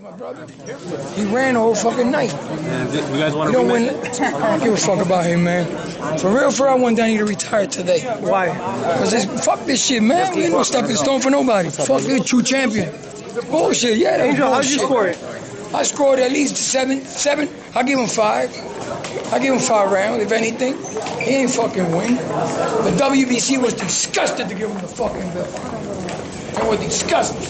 My brother, he ran the whole fucking night. And you guys want You to don't win. rematch? I don't give a fuck about him, man. For real, I want Danny to retire today. Why? Because fuck this shit, man. We ain't no stepping stone for nobody. Fuck this true champion. Bullshit, yeah, that was Angel, how'd bullshit. you score it? I scored at least seven. I give him 5. I give him 5 rounds, if anything. He ain't fucking win. The WBC was disgusted to give him the fucking belt. They were disgusted.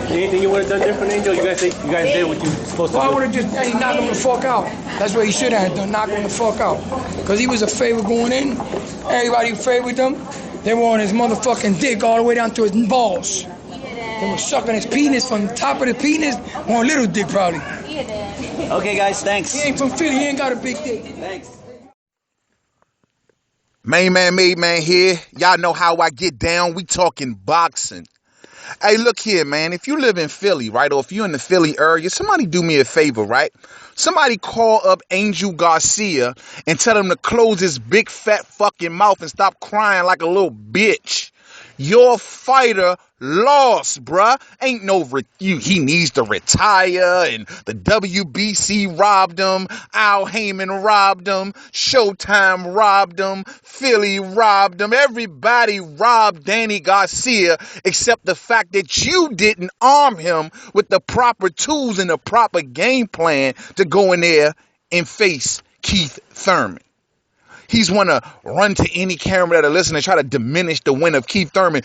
Anything you would have done different, Angel? You guys did what you were supposed to Well, I do. would have just knocked him the fuck out. That's what he should have done, knock him the fuck out. Because he was a favorite going in. Everybody favored him. They were on his motherfucking dick all the way down to his balls. They were sucking his penis from the top of the penis on a little dick, probably. Okay, guys, thanks. He ain't from Philly, he ain't got a big dick. Thanks. Main man, made man here. Y'all know how I get down. We talking boxing. Hey, look here, man. If you live in Philly, right, or if you're in the Philly area, somebody do me a favor, right? Somebody call up Angel Garcia and tell him to close his big fat fucking mouth and stop crying like a little bitch. Your fighter lost, bruh. Ain't no he needs to retire, and the WBC robbed him, Al Heyman robbed him, Showtime robbed him, Philly robbed him. Everybody robbed Danny Garcia except the fact that you didn't arm him with the proper tools and the proper game plan to go in there and face Keith Thurman. He's want to run to any camera that'll listen and try to diminish the win of Keith Thurman.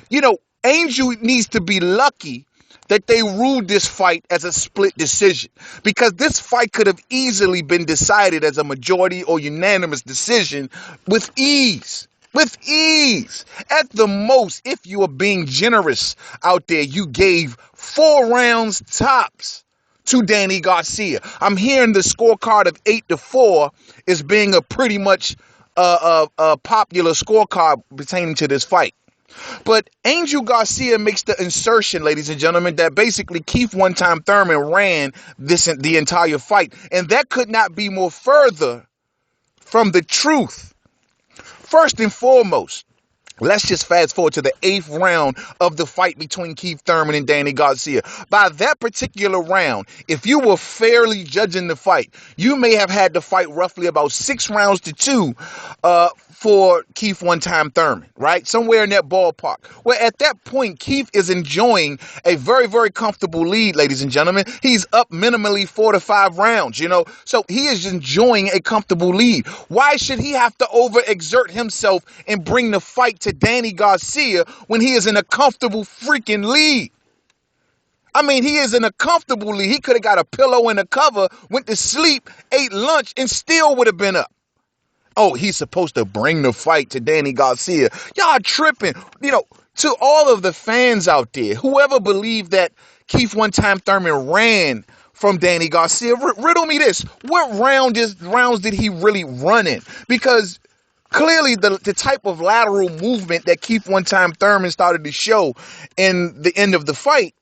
You know, Angel needs to be lucky that they ruled this fight as a split decision, because this fight could have easily been decided as a majority or unanimous decision with ease. With ease. At the most, if you are being generous out there, you gave 4 rounds tops to Danny Garcia. I'm hearing the scorecard of 8-4 is being a pretty much popular scorecard pertaining to this fight. But Angel Garcia makes the insertion, ladies and gentlemen, that basically Keith one-time Thurman ran the entire fight. And that could not be more further from the truth. First and foremost, let's just fast forward to the 8th round of the fight between Keith Thurman and Danny Garcia. By that particular round, if you were fairly judging the fight, you may have had the fight roughly about 6 rounds to 2 for Keith one-time Thurman, right? Somewhere in that ballpark. Well, at that point, Keith is enjoying a very, very comfortable lead, ladies and gentlemen. He's up minimally 4 to 5 rounds, you know? So he is enjoying a comfortable lead. Why should he have to overexert himself and bring the fight to Danny Garcia when he is in a comfortable freaking lead? I mean, he is in a comfortable lead. He could have got a pillow and a cover, went to sleep, ate lunch, and still would have been up. Oh, he's supposed to bring the fight to Danny Garcia. Y'all tripping. You know, to all of the fans out there, whoever believed that Keith one-time Thurman ran from Danny Garcia, riddle me this. What rounds did he really run in? Because clearly the type of lateral movement that Keith one-time Thurman started to show in the end of the fight,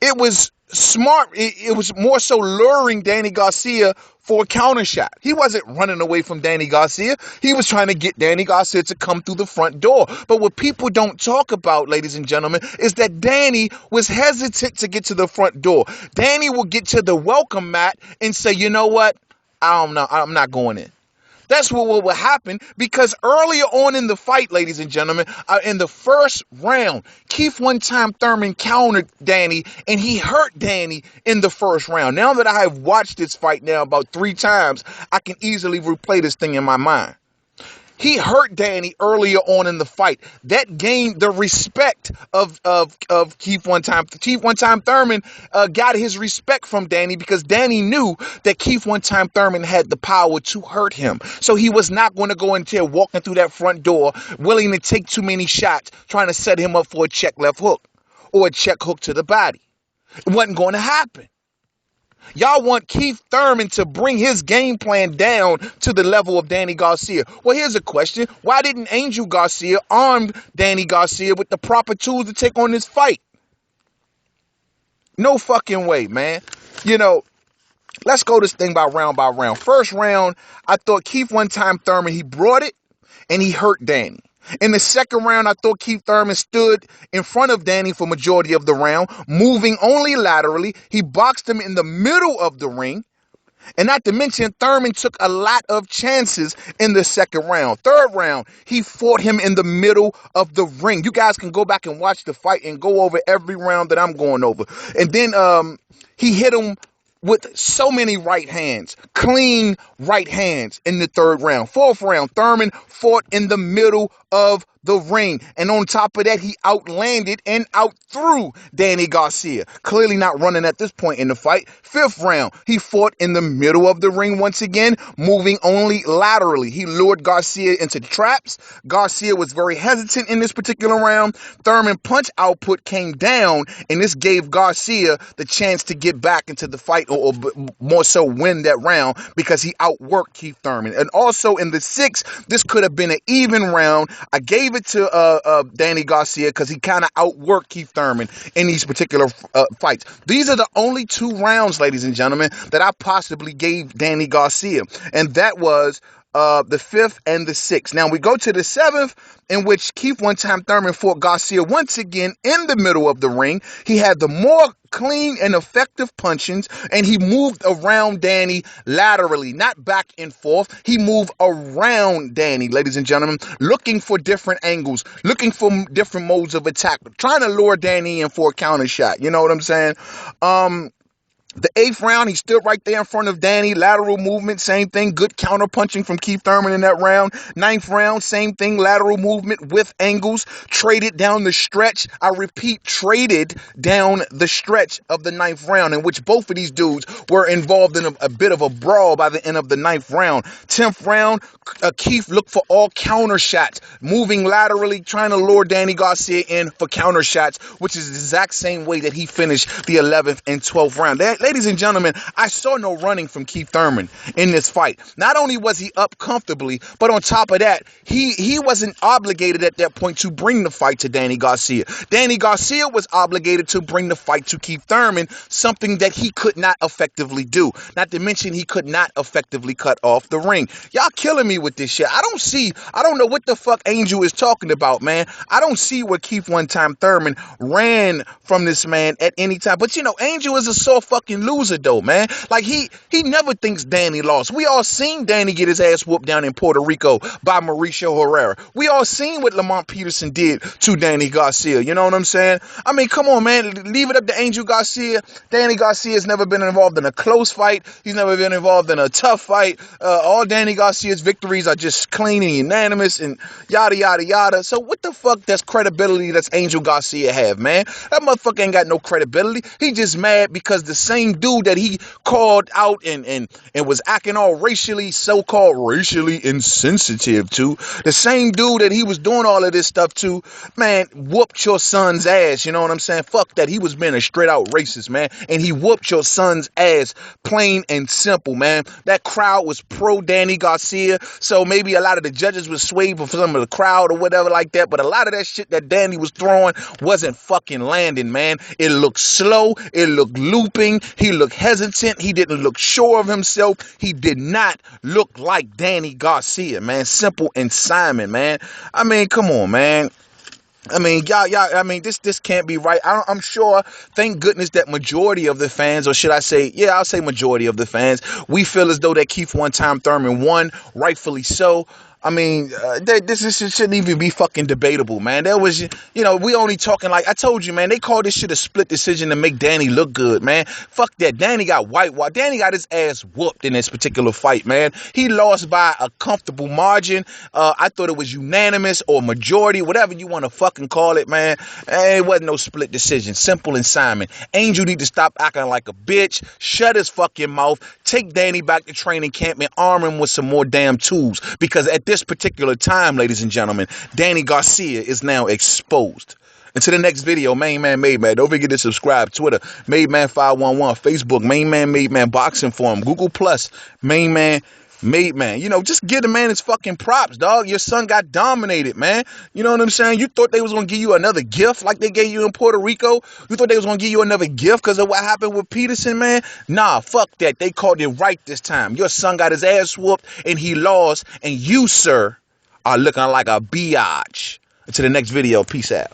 it was smart. It was more so luring Danny Garcia for a counter shot. He wasn't running away from Danny Garcia. He was trying to get Danny Garcia to come through the front door. But what people don't talk about, ladies and gentlemen, is that Danny was hesitant to get to the front door. Danny will get to the welcome mat and say, you know what? I don't know. I'm not going in. That's what will happen, because earlier on in the fight, ladies and gentlemen, in the first round, Keith one-time Thurman countered Danny, and he hurt Danny in the first round. Now that I have watched this fight now about 3 times, I can easily replay this thing in my mind. He hurt Danny earlier on in the fight. That gained the respect of Keith one-time. Keith one-time Thurman got his respect from Danny, because Danny knew that Keith one-time Thurman had the power to hurt him. So he was not going to go in there walking through that front door, willing to take too many shots, trying to set him up for a check left hook or a check hook to the body. It wasn't going to happen. Y'all want Keith Thurman to bring his game plan down to the level of Danny Garcia. Well, here's a question. Why didn't Angel Garcia arm Danny Garcia with the proper tools to take on this fight? No fucking way, man. You know, let's go this thing by round by round. First round, I thought Keith one-time Thurman, he brought it and he hurt Danny. In the second round, I thought Keith Thurman stood in front of Danny for majority of the round, moving only laterally. He boxed him in the middle of the ring. And not to mention, Thurman took a lot of chances in the second round. Third round, he fought him in the middle of the ring. You guys can go back and watch the fight and go over every round that I'm going over. And then he hit him with so many right hands, clean right hands in the third round. Fourth round, Thurman fought in the middle of the ring. And on top of that, he outlanded and outthrew Danny Garcia. Clearly not running at this point in the fight. Fifth round, he fought in the middle of the ring once again, moving only laterally. He lured Garcia into traps. Garcia was very hesitant in this particular round. Thurman punch output came down, and this gave Garcia the chance to get back into the fight, or more so win that round, because he outworked Keith Thurman. And also in the sixth, this could have been an even round. I gave it to Danny Garcia because he kind of outworked Keith Thurman in these particular fights. These are the only two rounds, ladies and gentlemen, that I possibly gave Danny Garcia, and that was the fifth and the sixth. Now we go to the seventh, in which Keith One Time Thurman fought Garcia once again in the middle of the ring. He had the more clean and effective punchings, and he moved around Danny laterally, not back and forth. He moved around Danny, ladies and gentlemen, looking for different angles, looking for different modes of attack, trying to lure Danny in for a counter shot. You know what I'm saying? The eighth round, he stood right there in front of Danny. Lateral movement, same thing. Good counter punching from Keith Thurman in that round. Ninth round, same thing. Lateral movement with angles. Traded down the stretch. I repeat, traded down the stretch of the ninth round, in which both of these dudes were involved in a bit of a brawl by the end of the ninth round. 10th round, Keith looked for all counter shots, moving laterally, trying to lure Danny Garcia in for counter shots, which is the exact same way that he finished the 11th and 12th round. Ladies and gentlemen, I saw no running from Keith Thurman in this fight. Not only was he up comfortably, but on top of that, he wasn't obligated at that point to bring the fight to Danny Garcia. Danny Garcia was obligated to bring the fight to Keith Thurman, something that he could not effectively do. Not to mention, he could not effectively cut off the ring. Y'all killing me with this shit. I don't know what the fuck Angel is talking about, man. I don't see where Keith One Time Thurman ran from this man at any time. But you know, Angel is a sore fucking loser though, man. Like he never thinks Danny lost. We all seen Danny get his ass whooped down in Puerto Rico by Mauricio Herrera. We all seen what Lamont Peterson did to Danny Garcia. You know what I'm saying? I mean, come on, man. Leave it up to Angel Garcia. Danny Garcia has never been involved in a close fight. He's never been involved in a tough fight. All Danny Garcia's victories are just clean and unanimous and yada yada yada. So what the fuck does credibility does Angel Garcia have, man? That motherfucker ain't got no credibility. He just mad because the same dude that he called out and was acting all so-called racially insensitive to, the same dude that he was doing all of this stuff to, man, whooped your son's ass. You know what I'm saying? Fuck that. He was being a straight out racist, man, and he whooped your son's ass, plain and simple, man. That crowd was pro Danny Garcia, so maybe a lot of the judges were swayed for some of the crowd or whatever like that, but a lot of that shit that Danny was throwing wasn't fucking landing, man. It looked slow, it looked looping, he looked hesitant, he didn't look sure of himself, he did not look like Danny Garcia, man. Simple and Simon, man. I mean, come on, man. I mean, y'all, I mean, this can't be right. I'm sure, thank goodness, that majority of the fans, or should I say, yeah, I'll say majority of the fans, we feel as though that Keith One Time Thurman won, rightfully so. I mean, this shouldn't even be fucking debatable, man. There was, you know, we only talking like, I told you, man, they called this shit a split decision to make Danny look good, man. Fuck that. Danny got whitewashed. Danny got his ass whooped in this particular fight, man. He lost by a comfortable margin. I thought it was unanimous or majority, whatever you want to fucking call it, man. It wasn't no split decision. Simple and Simon. Angel need to stop acting like a bitch. Shut his fucking mouth. Take Danny back to training camp and arm him with some more damn tools. Because at this particular time, ladies and gentlemen, Danny Garcia is now exposed. Until the next video, Main Man Made Man. Don't forget to subscribe. Twitter, Made Man 511. Facebook, Main Man Made Man Boxing Forum. Google Plus, Main Man Made Man. You know, just give the man his fucking props, dog. Your son got dominated, man. You know what I'm saying? You thought they was going to give you another gift like they gave you in Puerto Rico? You thought they was going to give you another gift because of what happened with Peterson, man? Nah, fuck that. They called it right this time. Your son got his ass whooped and he lost, and you, sir, are looking like a biatch. Until the next video, peace out.